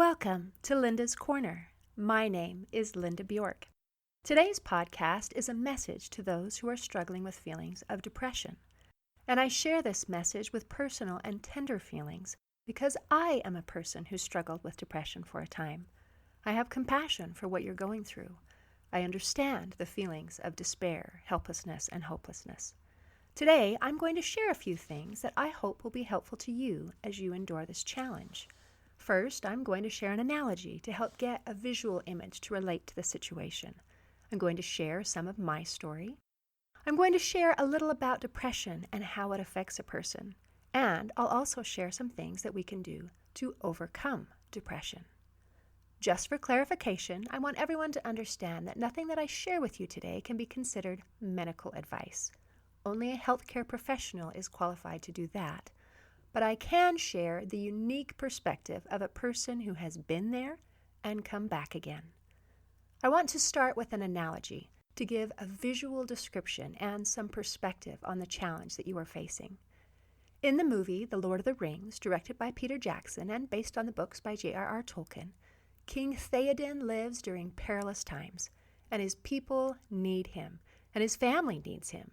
Welcome to Linda's Corner. My name is Linda Bjork. Today's podcast is a message to those who are struggling with feelings of depression. And I share this message with personal and tender feelings because I am a person who struggled with depression for a time. I have compassion for what you're going through. I understand the feelings of despair, helplessness, and hopelessness. Today, I'm going to share a few things that I hope will be helpful to you as you endure this challenge. First, I'm going to share an analogy to help get a visual image to relate to the situation. I'm going to share some of my story. I'm going to share a little about depression and how it affects a person. And I'll also share some things that we can do to overcome depression. Just for clarification, I want everyone to understand that nothing that I share with you today can be considered medical advice. Only a healthcare professional is qualified to do that. But I can share the unique perspective of a person who has been there and come back again. I want to start with an analogy to give a visual description and some perspective on the challenge that you are facing. In the movie The Lord of the Rings, directed by Peter Jackson and based on the books by J.R.R. Tolkien, King Theoden lives during perilous times, and his people need him, and his family needs him.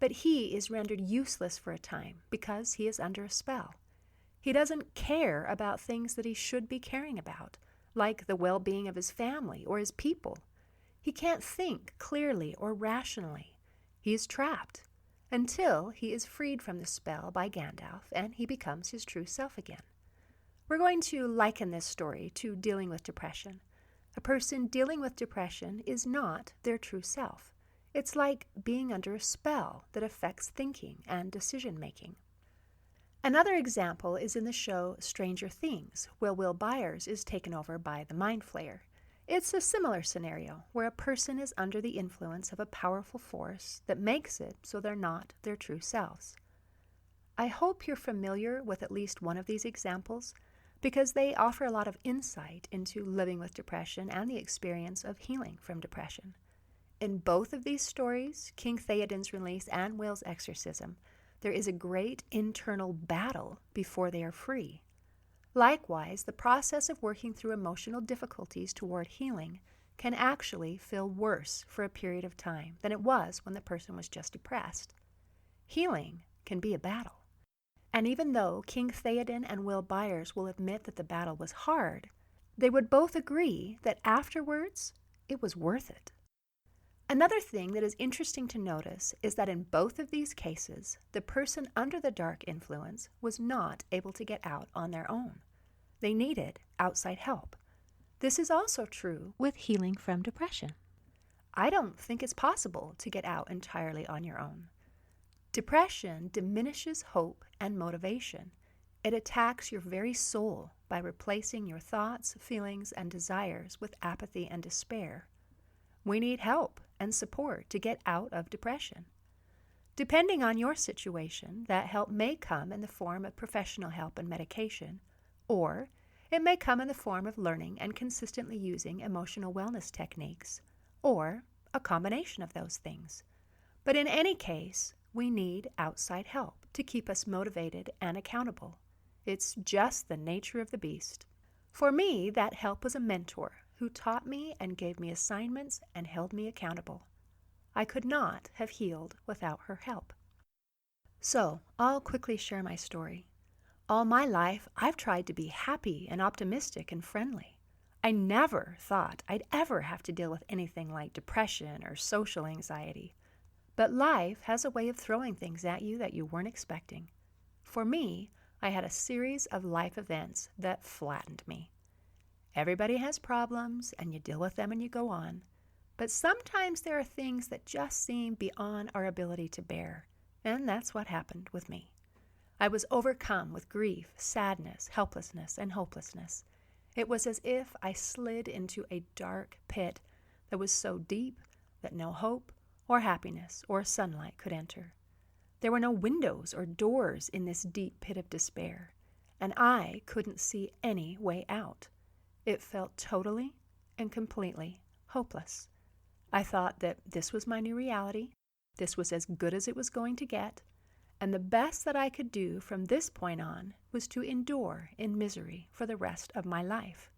But he is rendered useless for a time because he is under a spell. He doesn't care about things that he should be caring about, like the well-being of his family or his people. He can't think clearly or rationally. He is trapped until he is freed from the spell by Gandalf and he becomes his true self again. We're going to liken this story to dealing with depression. A person dealing with depression is not their true self. It's like being under a spell that affects thinking and decision-making. Another example is in the show Stranger Things, where Will Byers is taken over by the Mind Flayer. It's a similar scenario where a person is under the influence of a powerful force that makes it so they're not their true selves. I hope you're familiar with at least one of these examples because they offer a lot of insight into living with depression and the experience of healing from depression. In both of these stories, King Theoden's release and Will's exorcism, there is a great internal battle before they are free. Likewise, the process of working through emotional difficulties toward healing can actually feel worse for a period of time than it was when the person was just depressed. Healing can be a battle. And even though King Theoden and Will Byers will admit that the battle was hard, they would both agree that afterwards it was worth it. Another thing that is interesting to notice is that in both of these cases, the person under the dark influence was not able to get out on their own. They needed outside help. This is also true with healing from depression. I don't think it's possible to get out entirely on your own. Depression diminishes hope and motivation. It attacks your very soul by replacing your thoughts, feelings, and desires with apathy and despair. We need help and support to get out of depression. Depending on your situation, that help may come in the form of professional help and medication, or it may come in the form of learning and consistently using emotional wellness techniques, or a combination of those things. But in any case, we need outside help to keep us motivated and accountable. It's just the nature of the beast. For me, that help was a mentor who taught me and gave me assignments and held me accountable. I could not have healed without her help. So, I'll quickly share my story. All my life, I've tried to be happy and optimistic and friendly. I never thought I'd ever have to deal with anything like depression or social anxiety. But life has a way of throwing things at you that you weren't expecting. For me, I had a series of life events that flattened me. Everybody has problems, and you deal with them and you go on. But sometimes there are things that just seem beyond our ability to bear, and that's what happened with me. I was overcome with grief, sadness, helplessness, and hopelessness. It was as if I slid into a dark pit that was so deep that no hope or happiness or sunlight could enter. There were no windows or doors in this deep pit of despair, and I couldn't see any way out. It felt totally and completely hopeless. I thought that this was my new reality, this was as good as it was going to get, and the best that I could do from this point on was to endure in misery for the rest of my life.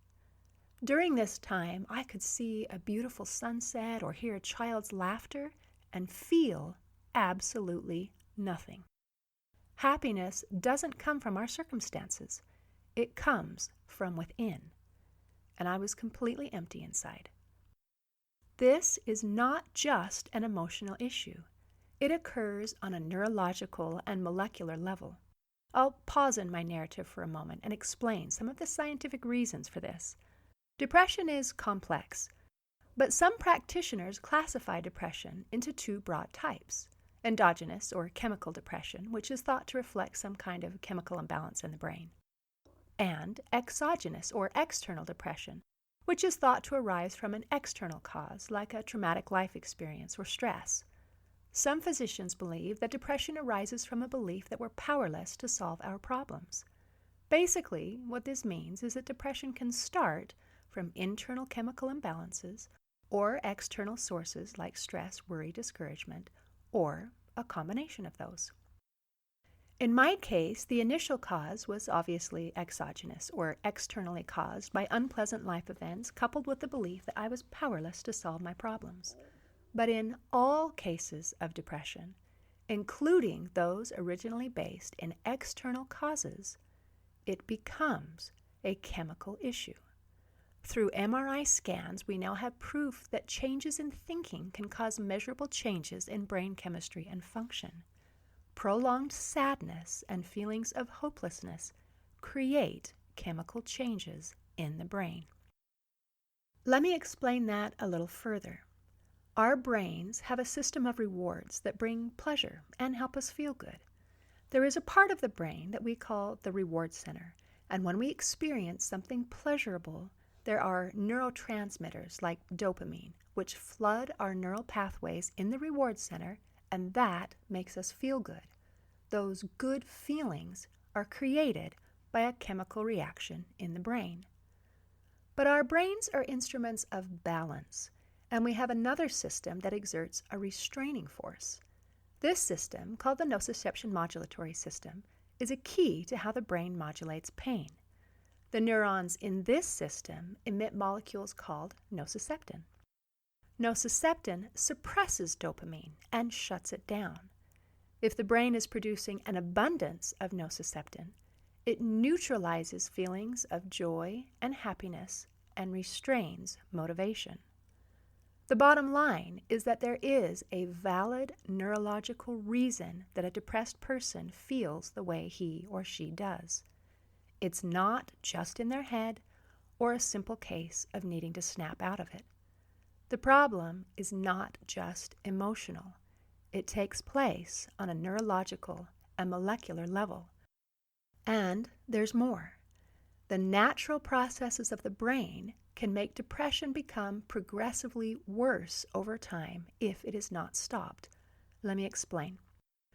During this time, I could see a beautiful sunset or hear a child's laughter and feel absolutely nothing. Happiness doesn't come from our circumstances. It comes from within. And I was completely empty inside. This is not just an emotional issue. It occurs on a neurological and molecular level. I'll pause in my narrative for a moment and explain some of the scientific reasons for this. Depression is complex, but some practitioners classify depression into two broad types: endogenous or chemical depression, which is thought to reflect some kind of chemical imbalance in the brain, and exogenous or external depression, which is thought to arise from an external cause like a traumatic life experience or stress. Some physicians believe that depression arises from a belief that we're powerless to solve our problems. Basically, what this means is that depression can start from internal chemical imbalances or external sources like stress, worry, discouragement, or a combination of those. In my case, the initial cause was obviously exogenous or externally caused by unpleasant life events coupled with the belief that I was powerless to solve my problems. But in all cases of depression, including those originally based in external causes, it becomes a chemical issue. Through MRI scans, we now have proof that changes in thinking can cause measurable changes in brain chemistry and function. Prolonged sadness and feelings of hopelessness create chemical changes in the brain. Let me explain that a little further. Our brains have a system of rewards that bring pleasure and help us feel good. There is a part of the brain that we call the reward center, and when we experience something pleasurable, there are neurotransmitters like dopamine, which flood our neural pathways in the reward center, and that makes us feel good. Those good feelings are created by a chemical reaction in the brain. But our brains are instruments of balance, and we have another system that exerts a restraining force. This system, called the nociception modulatory system, is a key to how the brain modulates pain. The neurons in this system emit molecules called nociceptin. Nociceptin suppresses dopamine and shuts it down. If the brain is producing an abundance of nociceptin, it neutralizes feelings of joy and happiness and restrains motivation. The bottom line is that there is a valid neurological reason that a depressed person feels the way he or she does. It's not just in their head or a simple case of needing to snap out of it. The problem is not just emotional. It takes place on a neurological and molecular level. And there's more. The natural processes of the brain can make depression become progressively worse over time if it is not stopped. Let me explain.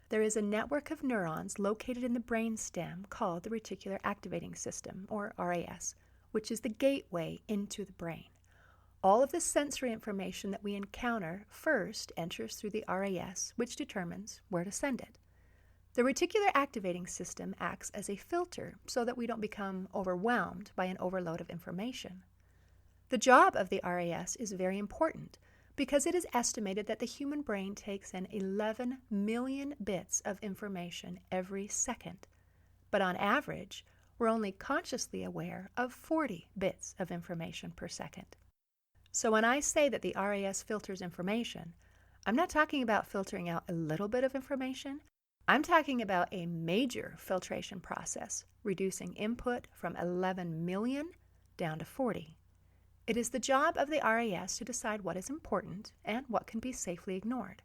There is a network of neurons located in the brain stem called the reticular activating system, or RAS, which is the gateway into the brain. All of the sensory information that we encounter first enters through the RAS, which determines where to send it. The reticular activating system acts as a filter so that we don't become overwhelmed by an overload of information. The job of the RAS is very important because it is estimated that the human brain takes in 11 million bits of information every second. But on average, we're only consciously aware of 40 bits of information per second. So when I say that the RAS filters information, I'm not talking about filtering out a little bit of information. I'm talking about a major filtration process, reducing input from 11 million down to 40. It is the job of the RAS to decide what is important and what can be safely ignored.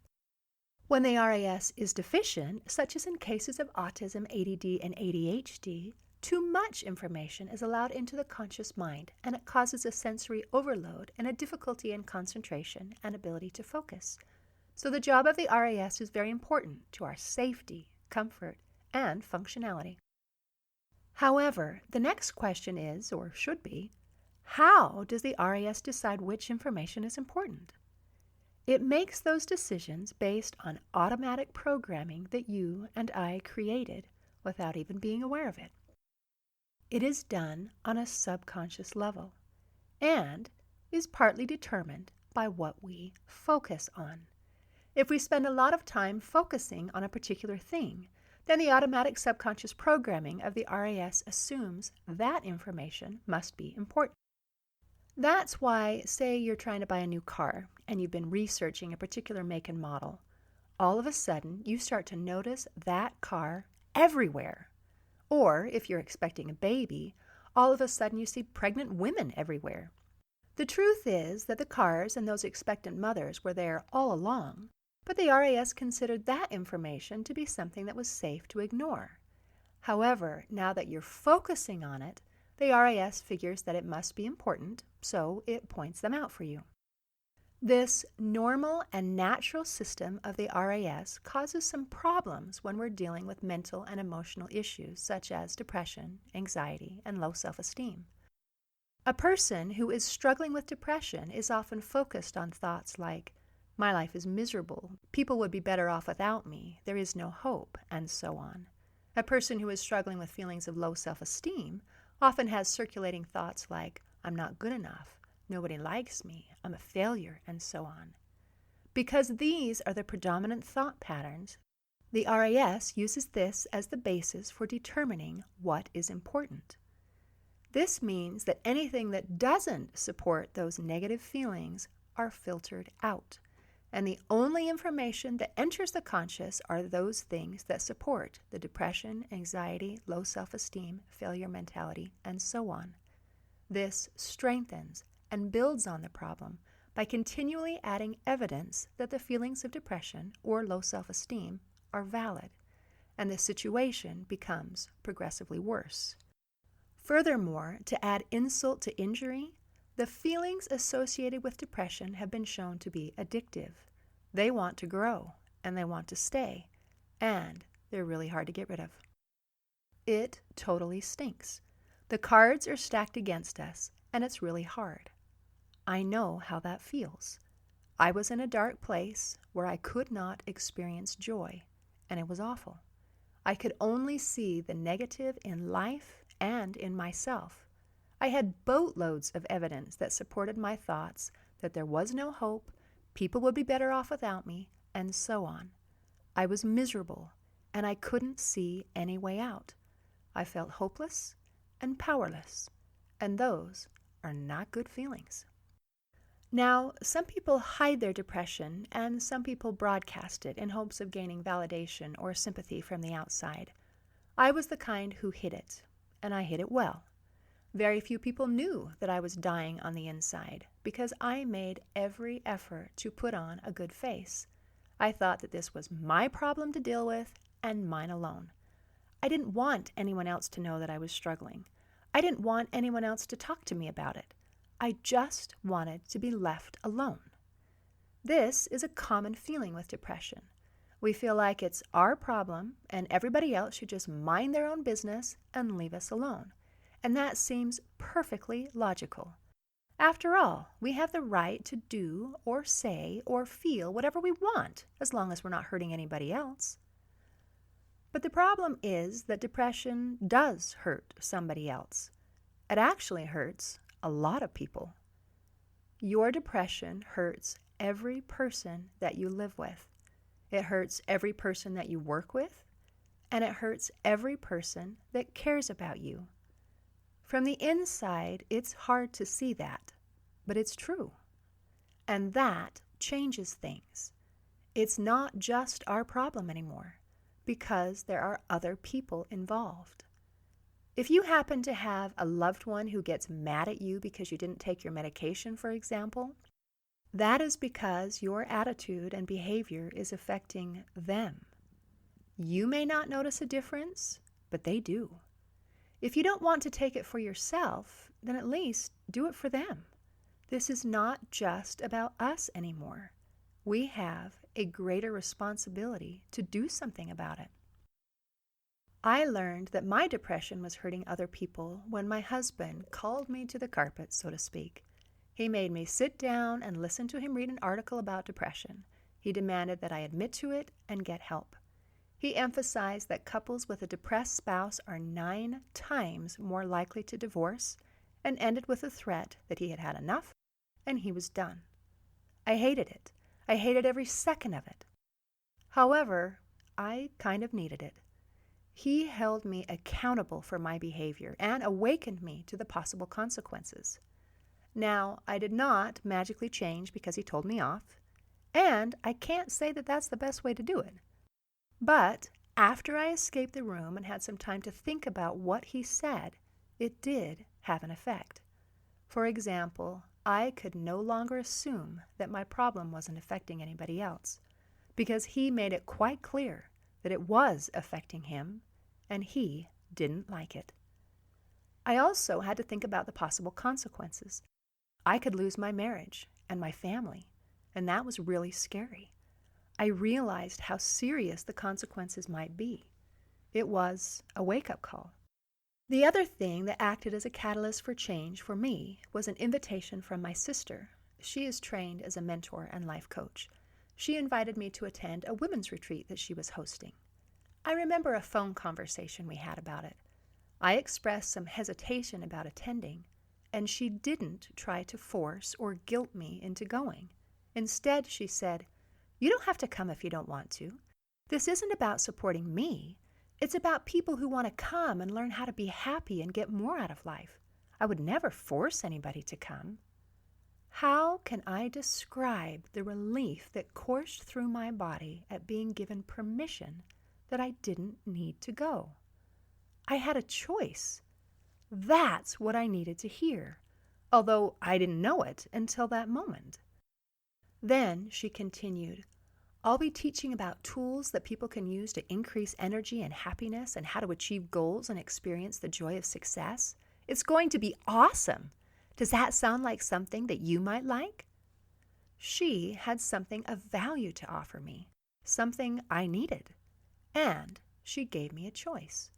When the RAS is deficient, such as in cases of autism, ADD, and ADHD, too much information is allowed into the conscious mind, and it causes a sensory overload and a difficulty in concentration and ability to focus. So the job of the RAS is very important to our safety, comfort, and functionality. However, the next question is, or should be, how does the RAS decide which information is important? It makes those decisions based on automatic programming that you and I created without even being aware of it. It is done on a subconscious level. and is partly determined by what we focus on. If we spend a lot of time focusing on a particular thing, then the automatic subconscious programming of the RAS assumes that information must be important. That's why, say you're trying to buy a new car and you've been researching a particular make and model, all of a sudden you start to notice that car everywhere. Or if you're expecting a baby, all of a sudden you see pregnant women everywhere. The truth is that the cars and those expectant mothers were there all along, but the RAS considered that information to be something that was safe to ignore. However, now that you're focusing on it, the RAS figures that it must be important, so it points them out for you. This normal and natural system of the RAS causes some problems when we're dealing with mental and emotional issues such as depression, anxiety, and low self-esteem. A person who is struggling with depression is often focused on thoughts like, "My life is miserable, people would be better off without me, there is no hope," and so on. A person who is struggling with feelings of low self-esteem often has circulating thoughts like, "I'm not good enough, nobody likes me, I'm a failure," and so on. Because these are the predominant thought patterns, the RAS uses this as the basis for determining what is important. This means that anything that doesn't support those negative feelings are filtered out, and the only information that enters the conscious are those things that support the depression, anxiety, low self-esteem, failure mentality, and so on. This strengthens and builds on the problem by continually adding evidence that the feelings of depression or low self-esteem are valid, and the situation becomes progressively worse. Furthermore, to add insult to injury, the feelings associated with depression have been shown to be addictive. They want to grow, and they want to stay, and they're really hard to get rid of. It totally stinks. The cards are stacked against us, and it's really hard. I know how that feels. I was in a dark place where I could not experience joy, and it was awful. I could only see the negative in life and in myself. I had boatloads of evidence that supported my thoughts that there was no hope, people would be better off without me, and so on. I was miserable, and I couldn't see any way out. I felt hopeless and powerless, and those are not good feelings. Now, some people hide their depression, and some people broadcast it in hopes of gaining validation or sympathy from the outside. I was the kind who hid it, and I hid it well. Very few people knew that I was dying on the inside because I made every effort to put on a good face. I thought that this was my problem to deal with and mine alone. I didn't want anyone else to know that I was struggling. I didn't want anyone else to talk to me about it. I just wanted to be left alone. This is a common feeling with depression. We feel like it's our problem and everybody else should just mind their own business and leave us alone. And that seems perfectly logical. After all, we have the right to do or say or feel whatever we want, as long as we're not hurting anybody else. But the problem is that depression does hurt somebody else. It actually hurts a lot of people. Your depression hurts every person that you live with. It hurts every person that you work with, and it hurts every person that cares about you. From the inside, it's hard to see that, but it's true. And that changes things. It's not just our problem anymore, because there are other people involved. If you happen to have a loved one who gets mad at you because you didn't take your medication, for example, that is because your attitude and behavior is affecting them. You may not notice a difference, but they do. If you don't want to take it for yourself, then at least do it for them. This is not just about us anymore. We have a greater responsibility to do something about it. I learned that my depression was hurting other people when my husband called me to the carpet, so to speak. He made me sit down and listen to him read an article about depression. He demanded that I admit to it and get help. He emphasized that couples with a depressed spouse are 9 times more likely to divorce and ended with a threat that he had had enough and he was done. I hated it. I hated every second of it. However, I kind of needed it. He held me accountable for my behavior and awakened me to the possible consequences. Now, I did not magically change because he told me off, and I can't say that that's the best way to do it. But after I escaped the room and had some time to think about what he said, it did have an effect. For example, I could no longer assume that my problem wasn't affecting anybody else, because he made it quite clear that it was affecting him, and he didn't like it. I also had to think about the possible consequences. I could lose my marriage and my family, and that was really scary. I realized how serious the consequences might be. It was a wake-up call. The other thing that acted as a catalyst for change for me was an invitation from my sister. She is trained as a mentor and life coach. She invited me to attend a women's retreat that she was hosting. I remember a phone conversation we had about it. I expressed some hesitation about attending, and she didn't try to force or guilt me into going. Instead, she said, "You don't have to come if you don't want to. This isn't about supporting me. It's about people who want to come and learn how to be happy and get more out of life. I would never force anybody to come." How can I describe the relief that coursed through my body at being given permission that I didn't need to go? I had a choice. That's what I needed to hear, although I didn't know it until that moment. Then she continued, "I'll be teaching about tools that people can use to increase energy and happiness and how to achieve goals and experience the joy of success. It's going to be awesome. Does that sound like something that you might like?" She had something of value to offer me, something I needed, and she gave me a choice.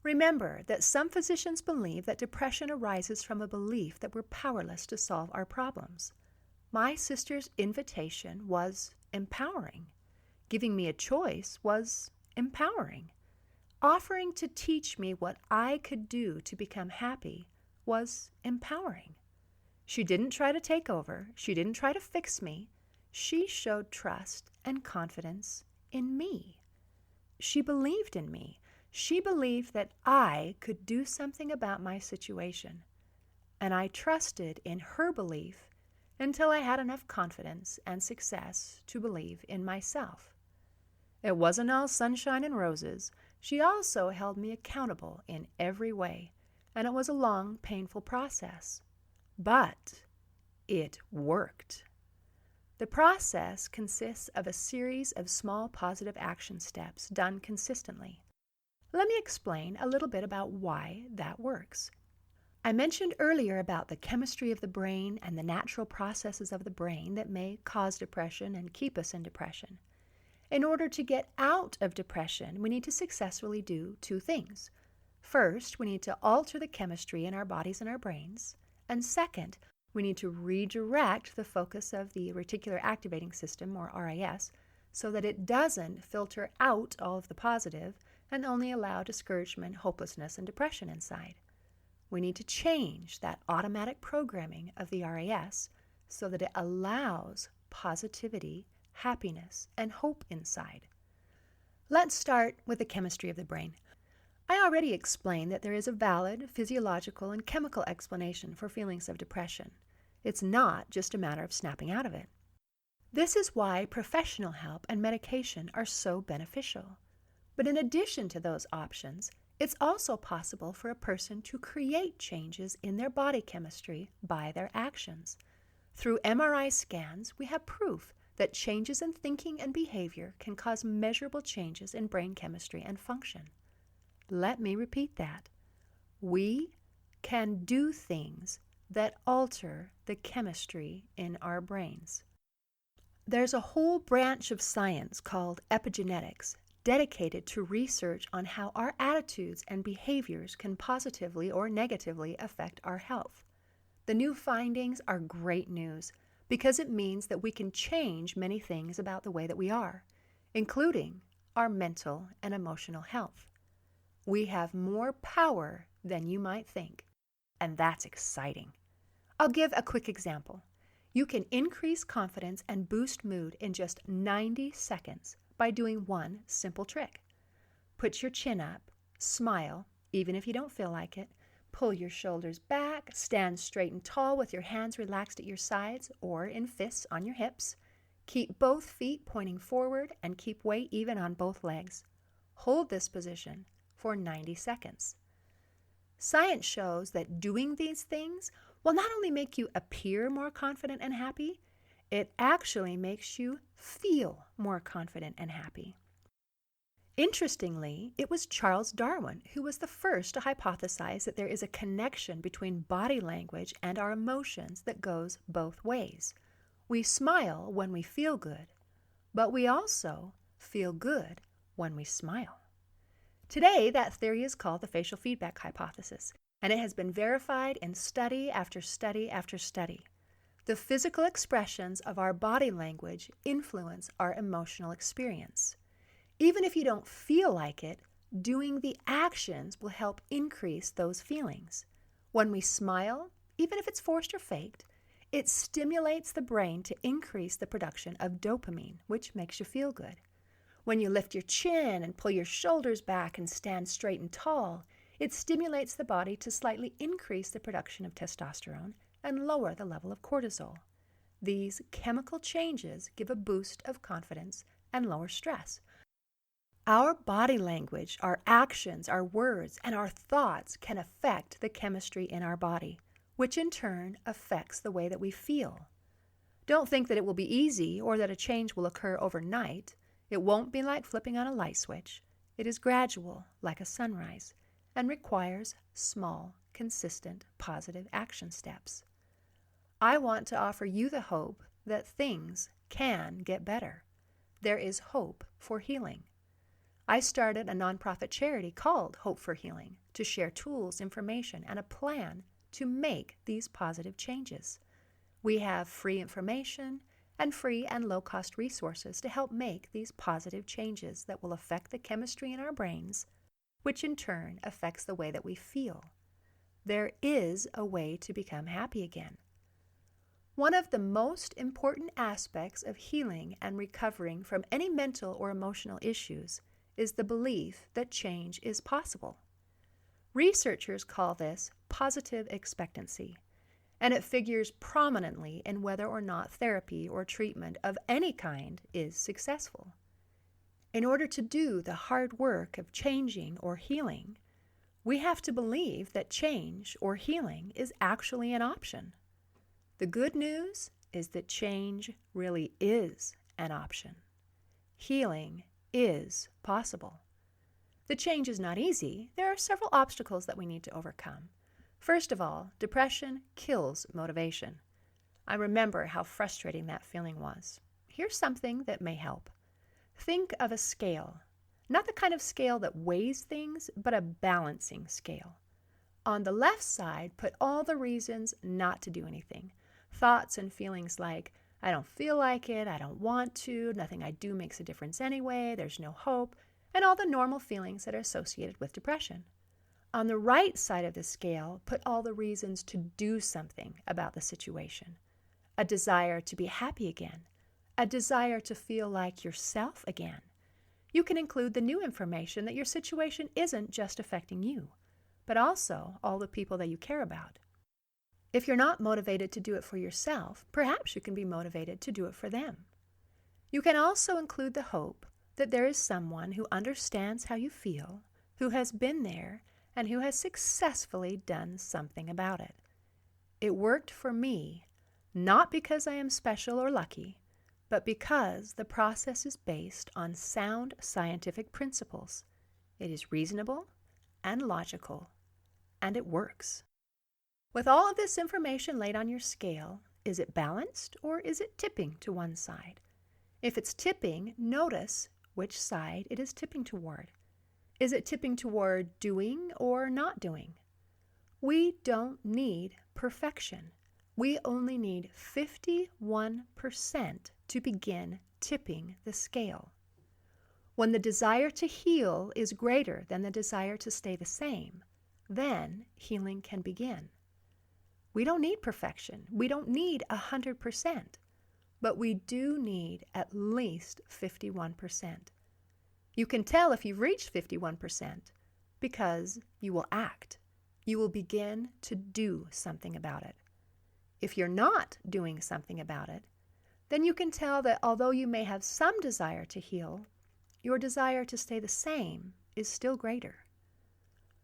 Remember that some physicians believe that depression arises from a belief that we're powerless to solve our problems. My sister's invitation was empowering. Giving me a choice was empowering. Offering to teach me what I could do to become happy was empowering. She didn't try to take over. She didn't try to fix me. She showed trust and confidence in me. She believed in me. She believed that I could do something about my situation. And I trusted in her belief until I had enough confidence and success to believe in myself. It wasn't all sunshine and roses. She also held me accountable in every way, and it was a long, painful process. But it worked. The process consists of a series of small positive action steps done consistently. Let me explain a little bit about why that works. I mentioned earlier about the chemistry of the brain and the natural processes of the brain that may cause depression and keep us in depression. In order to get out of depression, we need to successfully do two things. First, we need to alter the chemistry in our bodies and our brains. And second, we need to redirect the focus of the reticular activating system, or RAS, so that it doesn't filter out all of the positive and only allow discouragement, hopelessness, and depression inside. We need to change that automatic programming of the RAS so that it allows positivity, happiness, and hope inside. Let's start with the chemistry of the brain. I already explained that there is a valid physiological and chemical explanation for feelings of depression. It's not just a matter of snapping out of it. This is why professional help and medication are so beneficial. But in addition to those options, it's also possible for a person to create changes in their body chemistry by their actions. Through MRI scans, we have proof that changes in thinking and behavior can cause measurable changes in brain chemistry and function. Let me repeat that. We can do things that alter the chemistry in our brains. There's a whole branch of science called epigenetics dedicated to research on how our attitudes and behaviors can positively or negatively affect our health. The new findings are great news because it means that we can change many things about the way that we are, including our mental and emotional health. We have more power than you might think. and that's exciting. I'll give a quick example. You can increase confidence and boost mood in just 90 seconds by doing one simple trick. Put your chin up, smile, even if you don't feel like it, pull your shoulders back, stand straight and tall with your hands relaxed at your sides or in fists on your hips. Keep both feet pointing forward and keep weight even on both legs. Hold this position for 90 seconds. Science shows that doing these things will not only make you appear more confident and happy, it actually makes you feel more confident and happy. Interestingly, it was Charles Darwin who was the first to hypothesize that there is a connection between body language and our emotions that goes both ways. We smile when we feel good, but we also feel good when we smile. Today, that theory is called the facial feedback hypothesis, and it has been verified in study after study after study. The physical expressions of our body language influence our emotional experience. Even if you don't feel like it, doing the actions will help increase those feelings. When we smile, even if it's forced or faked, it stimulates the brain to increase the production of dopamine, which makes you feel good. When you lift your chin and pull your shoulders back and stand straight and tall, it stimulates the body to slightly increase the production of testosterone and lower the level of cortisol. These chemical changes give a boost of confidence and lower stress. Our body language, our actions, our words, and our thoughts can affect the chemistry in our body, which in turn affects the way that we feel. Don't think that it will be easy or that a change will occur overnight. It won't be like flipping on a light switch. It is gradual, like a sunrise, and requires small, consistent, positive action steps. I want to offer you the hope that things can get better. There is hope for healing. I started a nonprofit charity called Hope for Healing to share tools, information, and a plan to make these positive changes. We have free information and free and low-cost resources to help make these positive changes that will affect the chemistry in our brains, which in turn affects the way that we feel. There is a way to become happy again. One of the most important aspects of healing and recovering from any mental or emotional issues is the belief that change is possible. Researchers call this positive expectancy, and it figures prominently in whether or not therapy or treatment of any kind is successful. In order to do the hard work of changing or healing, we have to believe that change or healing is actually an option. The good news is that change really is an option. Healing is possible. The change is not easy. There are several obstacles that we need to overcome. First of all, depression kills motivation. I remember how frustrating that feeling was. Here's something that may help. Think of a scale, not the kind of scale that weighs things, but a balancing scale. On the left side, put all the reasons not to do anything. Thoughts and feelings like, I don't feel like it, I don't want to, nothing I do makes a difference anyway, there's no hope, and all the normal feelings that are associated with depression. On the right side of the scale, put all the reasons to do something about the situation. A desire to be happy again, a desire to feel like yourself again. You can include the new information that your situation isn't just affecting you, but also all the people that you care about. If you're not motivated to do it for yourself, perhaps you can be motivated to do it for them. You can also include the hope that there is someone who understands how you feel, who has been there, and who has successfully done something about it. It worked for me, not because I am special or lucky, but because the process is based on sound scientific principles. It is reasonable and logical, and it works. With all of this information laid on your scale, is it balanced or is it tipping to one side? If it's tipping, notice which side it is tipping toward. Is it tipping toward doing or not doing? We don't need perfection. We only need 51% to begin tipping the scale. When the desire to heal is greater than the desire to stay the same, then healing can begin. We don't need perfection. We don't need 100%, but we do need at least 51%. You can tell if you've reached 51% because you will act. You will begin to do something about it. If you're not doing something about it, then you can tell that although you may have some desire to heal, your desire to stay the same is still greater.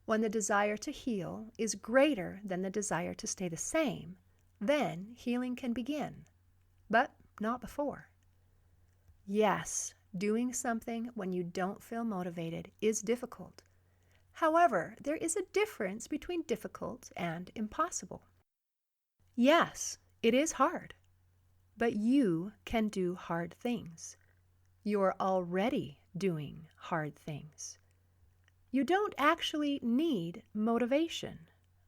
When the desire to heal is greater than the desire to stay the same, then healing can begin, but not before. Yes, doing something when you don't feel motivated is difficult. However, there is a difference between difficult and impossible. Yes, it is hard, but you can do hard things. You're already doing hard things. You don't actually need motivation.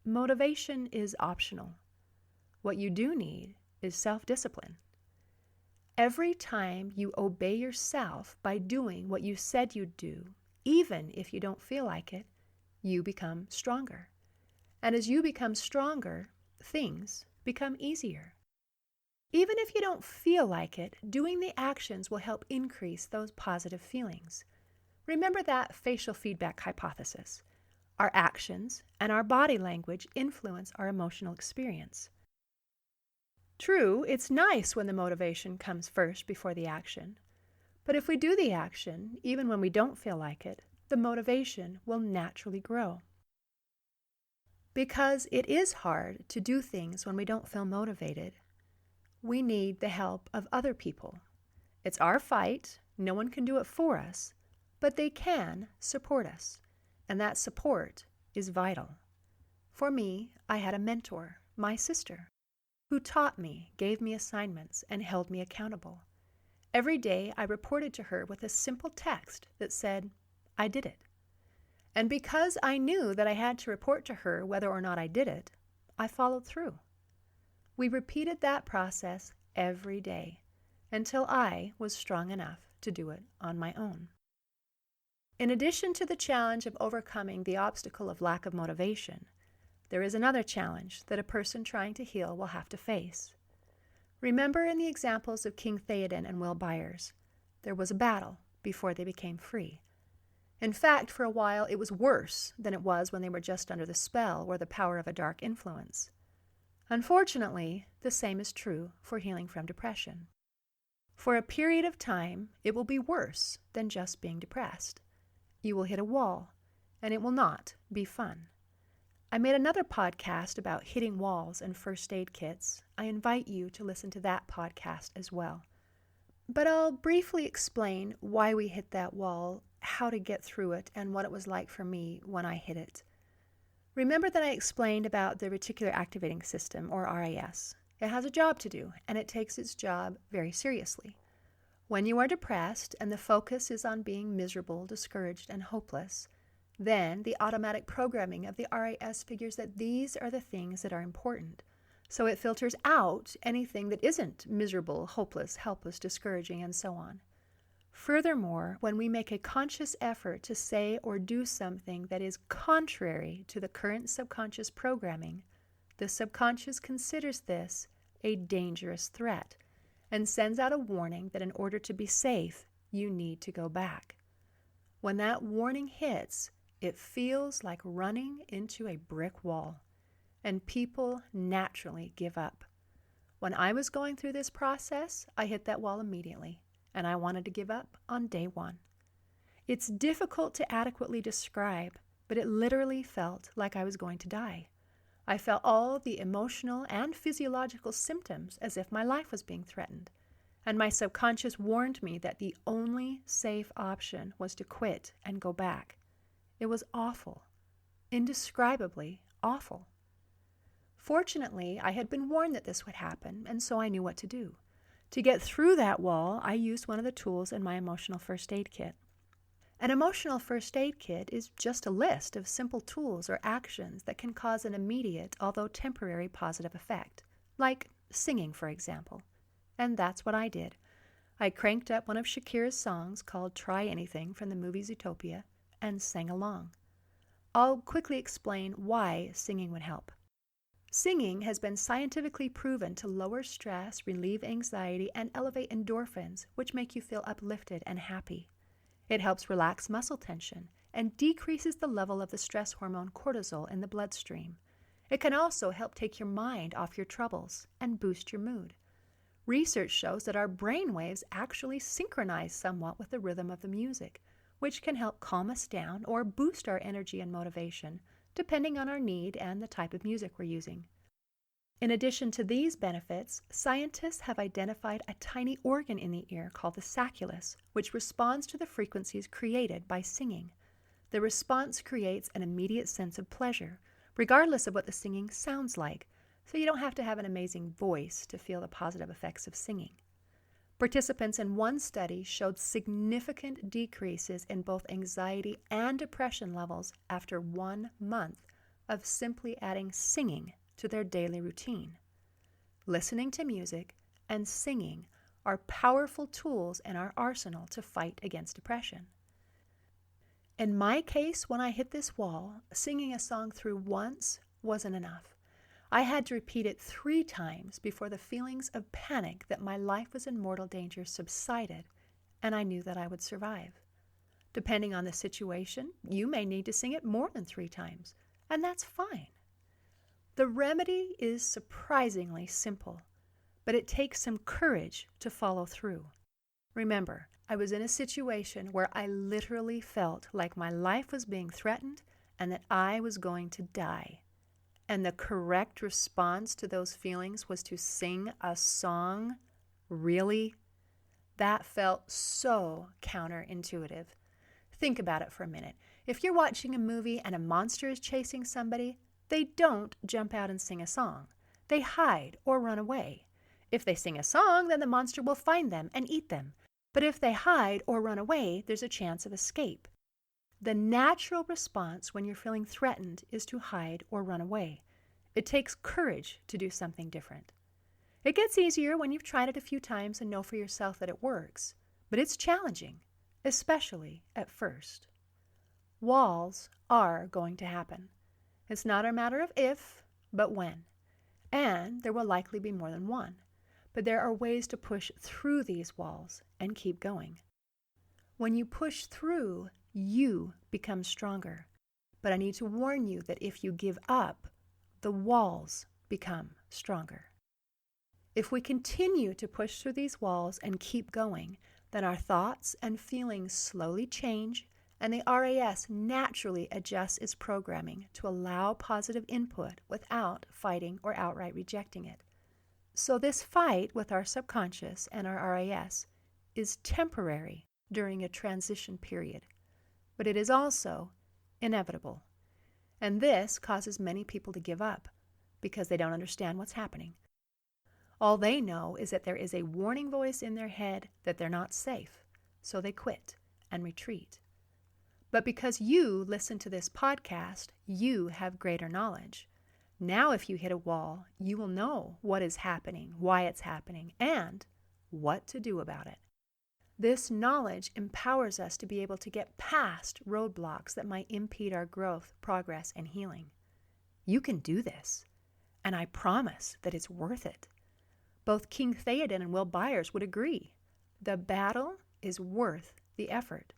Motivation is optional. What you do need is self-discipline. Every time you obey yourself by doing what you said you'd do, even if you don't feel like it, you become stronger. And as you become stronger, things become easier. Even if you don't feel like it, doing the actions will help increase those positive feelings. Remember that facial feedback hypothesis. Our actions and our body language influence our emotional experience. True, it's nice when the motivation comes first before the action. But if we do the action, even when we don't feel like it, the motivation will naturally grow. Because it is hard to do things when we don't feel motivated, we need the help of other people. It's our fight. No one can do it for us, but they can support us, and that support is vital. For me, I had a mentor, my sister, who taught me, gave me assignments, and held me accountable. Every day I reported to her with a simple text that said, "I did it." And because I knew that I had to report to her whether or not I did it, I followed through. We repeated that process every day until I was strong enough to do it on my own. In addition to the challenge of overcoming the obstacle of lack of motivation, there is another challenge that a person trying to heal will have to face. Remember in the examples of King Theoden and Will Byers, there was a battle before they became free. In fact, for a while it was worse than it was when they were just under the spell or the power of a dark influence. Unfortunately, the same is true for healing from depression. For a period of time, it will be worse than just being depressed. You will hit a wall, and it will not be fun. I made another podcast about hitting walls and first aid kits. I invite you to listen to that podcast as well. But I'll briefly explain why we hit that wall, how to get through it, and what it was like for me when I hit it. Remember that I explained about the reticular activating system, or RAS. It has a job to do, and it takes its job very seriously. When you are depressed and the focus is on being miserable, discouraged, and hopeless, then the automatic programming of the RAS figures that these are the things that are important. So it filters out anything that isn't miserable, hopeless, helpless, discouraging, and so on. Furthermore, when we make a conscious effort to say or do something that is contrary to the current subconscious programming, the subconscious considers this a dangerous threat and sends out a warning that in order to be safe, you need to go back. When that warning hits, it feels like running into a brick wall, and people naturally give up. When I was going through this process, I hit that wall immediately, and I wanted to give up on day one. It's difficult to adequately describe, but it literally felt like I was going to die. I felt all the emotional and physiological symptoms as if my life was being threatened, and my subconscious warned me that the only safe option was to quit and go back. It was awful, indescribably awful. Fortunately, I had been warned that this would happen, and so I knew what to do. To get through that wall, I used one of the tools in my emotional first aid kit. An emotional first aid kit is just a list of simple tools or actions that can cause an immediate, although temporary, positive effect, like singing, for example. And that's what I did. I cranked up one of Shakira's songs called Try Anything from the movie Zootopia and sang along. I'll quickly explain why singing would help. Singing has been scientifically proven to lower stress, relieve anxiety, and elevate endorphins, which make you feel uplifted and happy. It helps relax muscle tension and decreases the level of the stress hormone cortisol in the bloodstream. It can also help take your mind off your troubles and boost your mood. Research shows that our brain waves actually synchronize somewhat with the rhythm of the music, which can help calm us down or boost our energy and motivation, depending on our need and the type of music we're using. In addition to these benefits, scientists have identified a tiny organ in the ear called the sacculus, which responds to the frequencies created by singing. The response creates an immediate sense of pleasure, regardless of what the singing sounds like, so you don't have to have an amazing voice to feel the positive effects of singing. Participants in one study showed significant decreases in both anxiety and depression levels after 1 month of simply adding singing to their daily routine. Listening to music and singing are powerful tools in our arsenal to fight against depression. In my case, when I hit this wall, singing a song through once wasn't enough. I had to repeat it 3 times before the feelings of panic that my life was in mortal danger subsided, and I knew that I would survive. Depending on the situation, you may need to sing it more than 3 times, and that's fine. The remedy is surprisingly simple, but it takes some courage to follow through. Remember, I was in a situation where I literally felt like my life was being threatened and that I was going to die. And the correct response to those feelings was to sing a song? Really? That felt so counterintuitive. Think about it for a minute. If you're watching a movie and a monster is chasing somebody, they don't jump out and sing a song. They hide or run away. If they sing a song, then the monster will find them and eat them. But if they hide or run away, there's a chance of escape. The natural response when you're feeling threatened is to hide or run away. It takes courage to do something different. It gets easier when you've tried it a few times and know for yourself that it works, but it's challenging, especially at first. Walls are going to happen. It's not a matter of if, but when. And there will likely be more than one. But there are ways to push through these walls and keep going. When you push through, you become stronger. But I need to warn you that if you give up, the walls become stronger. If we continue to push through these walls and keep going, then our thoughts and feelings slowly change, and the RAS naturally adjusts its programming to allow positive input without fighting or outright rejecting it. So this fight with our subconscious and our RAS is temporary during a transition period, but it is also inevitable. And this causes many people to give up because they don't understand what's happening. All they know is that there is a warning voice in their head that they're not safe, so they quit and retreat. But because you listen to this podcast, you have greater knowledge. Now if you hit a wall, you will know what is happening, why it's happening, and what to do about it. This knowledge empowers us to be able to get past roadblocks that might impede our growth, progress, and healing. You can do this, and I promise that it's worth it. Both King Theoden and Will Byers would agree. The battle is worth the effort.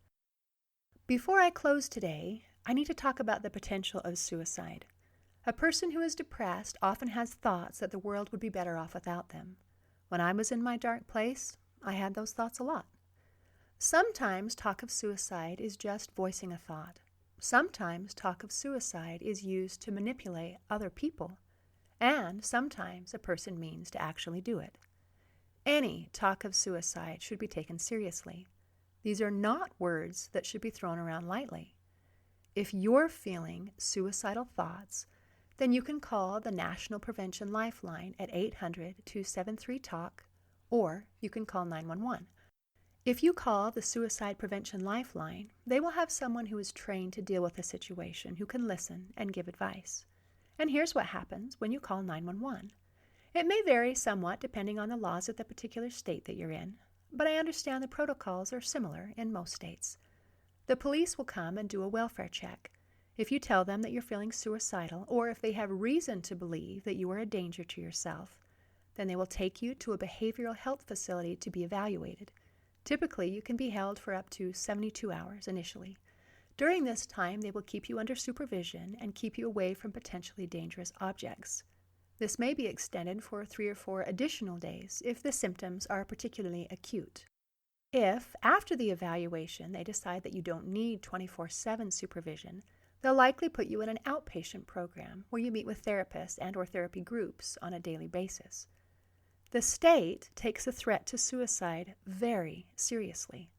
Before I close today, I need to talk about the potential of suicide. A person who is depressed often has thoughts that the world would be better off without them. When I was in my dark place, I had those thoughts a lot. Sometimes talk of suicide is just voicing a thought. Sometimes talk of suicide is used to manipulate other people. And sometimes a person means to actually do it. Any talk of suicide should be taken seriously. These are not words that should be thrown around lightly. If you're feeling suicidal thoughts, then you can call the National Prevention Lifeline at 800-273-TALK, or you can call 911. If you call the Suicide Prevention Lifeline, they will have someone who is trained to deal with the situation, who can listen and give advice. And here's what happens when you call 911. It may vary somewhat depending on the laws of the particular state that you're in, but I understand the protocols are similar in most states. The police will come and do a welfare check. If you tell them that you're feeling suicidal, or if they have reason to believe that you are a danger to yourself, then they will take you to a behavioral health facility to be evaluated. Typically, you can be held for up to 72 hours initially. During this time, they will keep you under supervision and keep you away from potentially dangerous objects. This may be extended for 3 or 4 additional days if the symptoms are particularly acute. If, after the evaluation, they decide that you don't need 24/7 supervision, they'll likely put you in an outpatient program where you meet with therapists and/or therapy groups on a daily basis. The state takes the threat to suicide very seriously.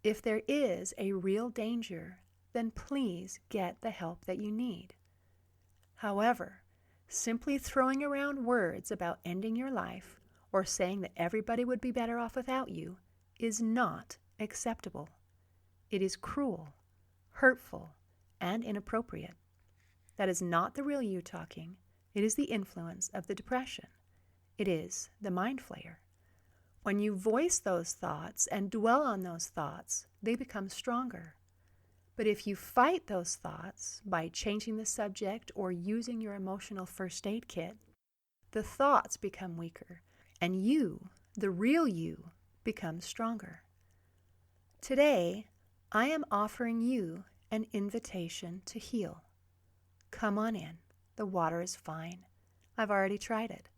If there is a real danger, then please get the help that you need. However, simply throwing around words about ending your life or saying that everybody would be better off without you is not acceptable. It is cruel, hurtful, and inappropriate. That is not the real you talking. It is the influence of the depression. It is the mind flayer. When you voice those thoughts and dwell on those thoughts, they become stronger. But if you fight those thoughts by changing the subject or using your emotional first aid kit, the thoughts become weaker, and you, the real you, becomes stronger. Today, I am offering you an invitation to heal. Come on in. The water is fine. I've already tried it.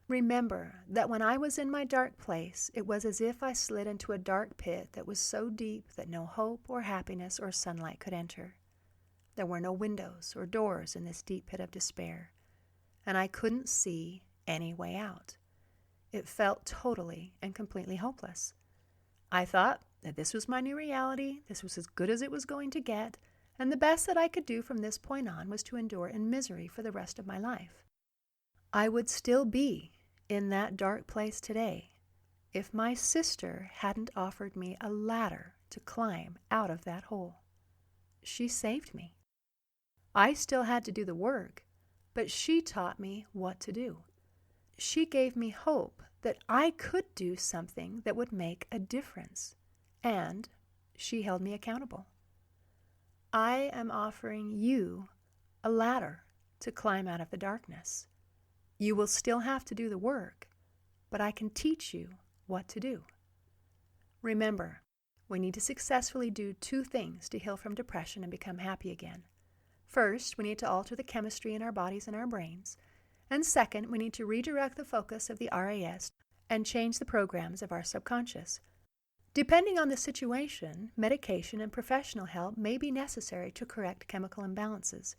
Remember that when I was in my dark place, it was as if I slid into a dark pit that was so deep that no hope or happiness or sunlight could enter. There were no windows or doors in this deep pit of despair, and I couldn't see any way out. It felt totally and completely hopeless. I thought that this was my new reality, this was as good as it was going to get, and the best that I could do from this point on was to endure in misery for the rest of my life. I would still be in that dark place today if my sister hadn't offered me a ladder to climb out of that hole. She saved me. I still had to do the work, but she taught me what to do. She gave me hope that I could do something that would make a difference, and she held me accountable. I am offering you a ladder to climb out of the darkness. You will still have to do the work, but I can teach you what to do. Remember, we need to successfully do 2 things to heal from depression and become happy again. First, we need to alter the chemistry in our bodies and our brains. And second, we need to redirect the focus of the RAS and change the programs of our subconscious. Depending on the situation, medication and professional help may be necessary to correct chemical imbalances.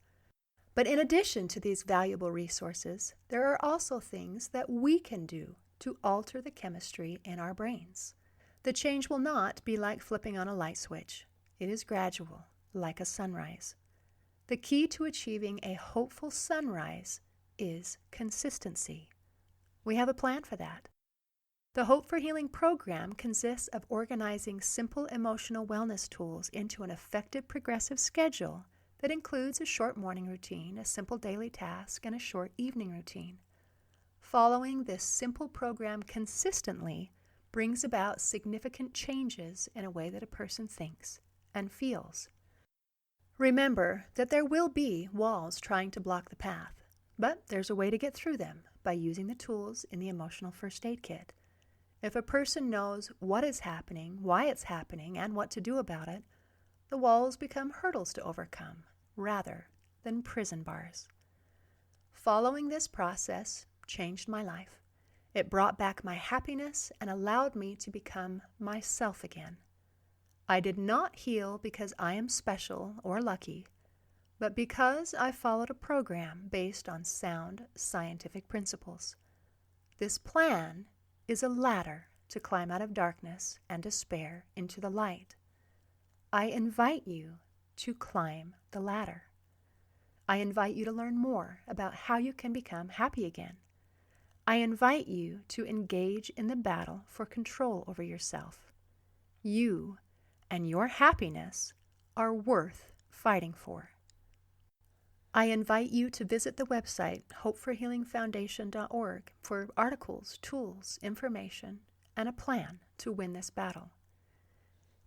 But in addition to these valuable resources, there are also things that we can do to alter the chemistry in our brains. The change will not be like flipping on a light switch. It is gradual, like a sunrise. The key to achieving a hopeful sunrise is consistency. We have a plan for that. The Hope for Healing program consists of organizing simple emotional wellness tools into an effective progressive schedule that includes a short morning routine, a simple daily task, and a short evening routine. Following this simple program consistently brings about significant changes in a way that a person thinks and feels. Remember that there will be walls trying to block the path, but there's a way to get through them by using the tools in the emotional first aid kit. If a person knows what is happening, why it's happening, and what to do about it, the walls become hurdles to overcome rather than prison bars. Following this process changed my life. It brought back my happiness and allowed me to become myself again. I did not heal because I am special or lucky, but because I followed a program based on sound scientific principles. This plan is a ladder to climb out of darkness and despair into the light. I invite you to climb the ladder. I invite you to learn more about how you can become happy again. I invite you to engage in the battle for control over yourself. You and your happiness are worth fighting for. I invite you to visit the website hopeforhealingfoundation.org for articles, tools, information, and a plan to win this battle.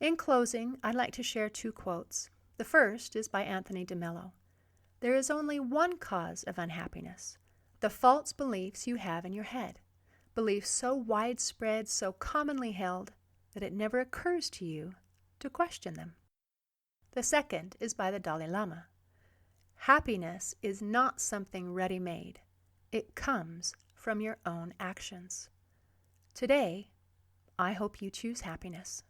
In closing, I'd like to share 2 quotes. The first is by Anthony DeMello. There is only one cause of unhappiness: the false beliefs you have in your head, beliefs so widespread, so commonly held, that it never occurs to you to question them. The second is by the Dalai Lama. Happiness is not something ready-made. It comes from your own actions. Today, I hope you choose happiness.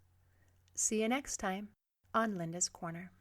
See you next time on Linda's Corner.